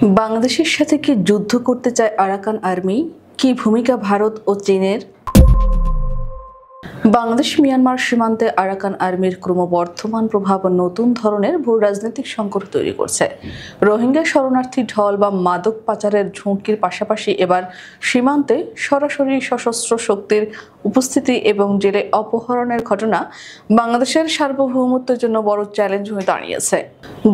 বাংলাদেশের সাথে কি যুদ্ধ করতে চায় আরাকান আর্মি? কি ভূমিকা ভারত ও চীনের? বাংলাদেশ মিয়ানমার সীমান্তে আরাকান আর্মির ক্রমবর্ধমান প্রভাব নতুন ধরনের ভূ রাজনৈতিক সংকট তৈরি করছে। রোহিঙ্গা শরণার্থী ঢল বা মাদক পাচারের ঝুঁকির পাশাপাশি এবার সীমান্তে সরাসরি সশস্ত্র শক্তির উপস্থিতি এবং জেলে অপহরণের ঘটনা বাংলাদেশের সার্বভৌমত্বের জন্য বড় চ্যালেঞ্জ হয়ে দাঁড়িয়েছে।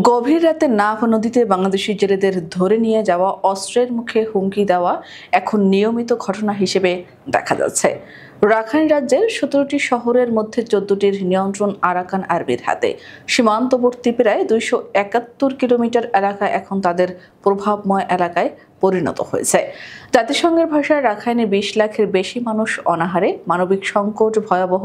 গভীর রাতে নাভ নদীতে বাংলাদেশি জেলেদের ধরে নিয়ে যাওয়া, অস্ত্রের মুখে হুমকি দেওয়া এখন নিয়মিত ঘটনা হিসেবে দেখা যাচ্ছে। রাখাইন রাজ্যের 17টি শহরের মধ্যে 14টির নিয়ন্ত্রণ আরাকান আর্মির হাতে। সীমান্তবর্তী প্রায় 271 কিলোমিটার এলাকা এখন তাদের প্রভাবময় এলাকায় পরিণত হয়েছে। জাতিসংঘের ভাষায় রাখাইনে 20 লাখের বেশি মানুষ অনাহারে, মানবিক সংকট ভয়াবহ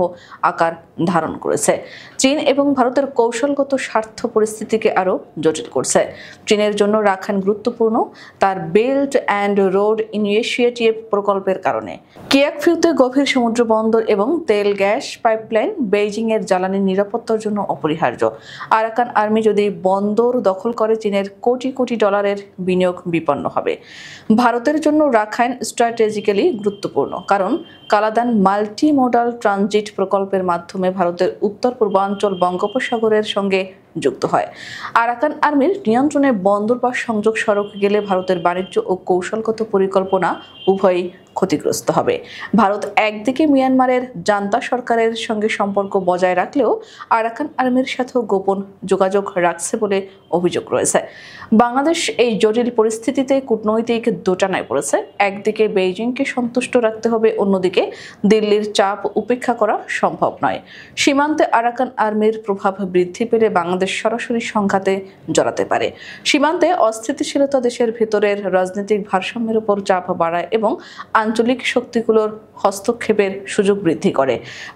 আকার ধারণ করেছে। চীন এবং ভারতের কৌশলগত স্বার্থ পরিস্থিতিকে আরও জটিল করছে। চীনের জন্য রাখাইন গুরুত্বপূর্ণ তার বেল্ট অ্যান্ড রোড ইনিশিয়েটিভ প্রকল্পের কারণে। কিয়াকফিউতে গভীর সমুদ্র বন্দর এবং তেল গ্যাস পাইপলাইন বেইজিং এর জ্বালানি নিরাপত্তার জন্য অপরিহার্য। আরাকান আর্মি যদি বন্দর দখল করে, চীনের কোটি কোটি ডলারের বিনিয়োগ বিপন্ন হবে। ভারতের জন্য রাখাইন স্ট্র্যাটেজিক্যালি গুরুত্বপূর্ণ, কারণ কালাদান মাল্টি মোডাল ট্রানজিট প্রকল্পের মাধ্যমে ভারতের উত্তর পূর্বাঞ্চল বঙ্গোপসাগরের সঙ্গে যুক্ত হয়। আরাকান আর্মির নিয়ন্ত্রণে বন্দর বা সংযোগ সড়ক গেলে ভারতের বাণিজ্য ও কৌশলগত পরিকল্পনা উভয়ই ক্ষতিগ্রস্ত হবে। ভারত একদিকে মিয়ানমারের জান্তা সরকারের সঙ্গে সম্পর্ক বজায় রাখলেও আরাকান আর্মির সাথেও গোপন যোগাযোগ রাখছে বলে অভিযোগ রয়েছে। বাংলাদেশ এই জটিল পরিস্থিতিতে কূটনৈতিক দোটানায় পড়েছে। একদিকে বেইজিংকে সন্তুষ্ট রাখতে হবে, অন্যদিকে দিল্লির চাপ উপেক্ষা করা সম্ভব নয়। সীমান্তে আরাকান আর্মির প্রভাব বৃদ্ধি পেলে বাংলাদেশ সরাসরি সংঘাতে জড়াতে পারে। সীমান্তে অস্থিতিশীলতা দেশের ভেতরের রাজনৈতিক ভারসাম্যের উপর চাপ বাড়ায় এবং আঞ্চলিক শক্তিগুলোর হস্তক্ষেপের সুযোগ বৃদ্ধি করে।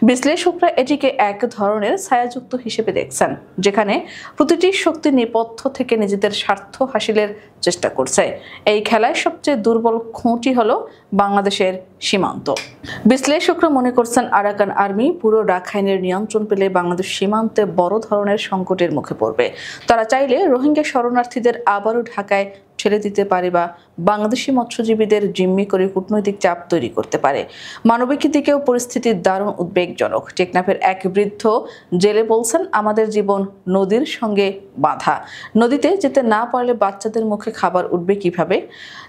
বিশ্লেষকরা এটিকে এক ধরনের ছায়াযুক্ত হিসেবে দেখছেন, যেখানে প্রতিটি শক্তি নেপথ্য থেকে নিজেদের স্বার্থ হাসিলের চেষ্টা করছে। এই খেলায় সবচেয়ে দুর্বল খুঁটি হলো বাংলাদেশের সীমান্ত। বিশ্লেষকরা মনে করছেন আরাকান আর্মি পুরো রাখাইনের নিয়ন্ত্রণ পেলে বাংলাদেশ সীমান্তে বড় ধরনের সংকটের মুখে পড়বে। তারা চাইলে রোহিঙ্গা শরণার্থীদের আবারও ঢাকায় ছেড়ে দিতে পারে বা বাংলাদেশি মৎস্যজীবীদের জিম্মি করে কূটনৈতিক চাপ তৈরি করতে পারে। মানবিক দিকেও পরিস্থিতি দারুণ উদ্বেগজনক। টেকনাফের এক বৃদ্ধ জেলে বলছেন, আমাদের জীবন নদীর সঙ্গে বাঁধা। নদীতে যেতে না পারলে বাচ্চাদের মুখে খাবার উঠবে কিভাবে?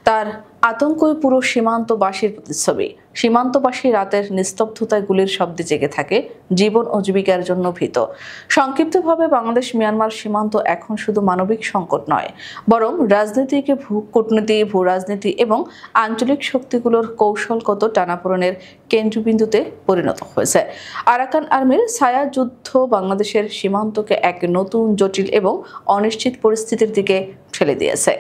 তার আতঙ্কই পুরো সীমান্তবাসীর প্রতিচ্ছবি। সীমান্তবাসী রাতের নিস্তব্ধতায় গুলির শব্দে জেগে থাকে, জীবন ও জীবিকার জন্য ভীত। সংক্ষিপ্তভাবে বাংলাদেশ মিয়ানমার সীমান্ত এখন শুধু মানবিক সংকট নয়, বরং রাজনীতিক, কূটনীতি, ভূ রাজনীতি এবং আঞ্চলিক শক্তিগুলোর কৌশলগত টানাপোড়েনের কেন্দ্রবিন্দুতে পরিণত হয়েছে। আরাকান আর্মির ছায়া যুদ্ধ বাংলাদেশের সীমান্তকে এক নতুন জটিল এবং অনিশ্চিত পরিস্থিতির দিকে ঠেলে দিয়েছে।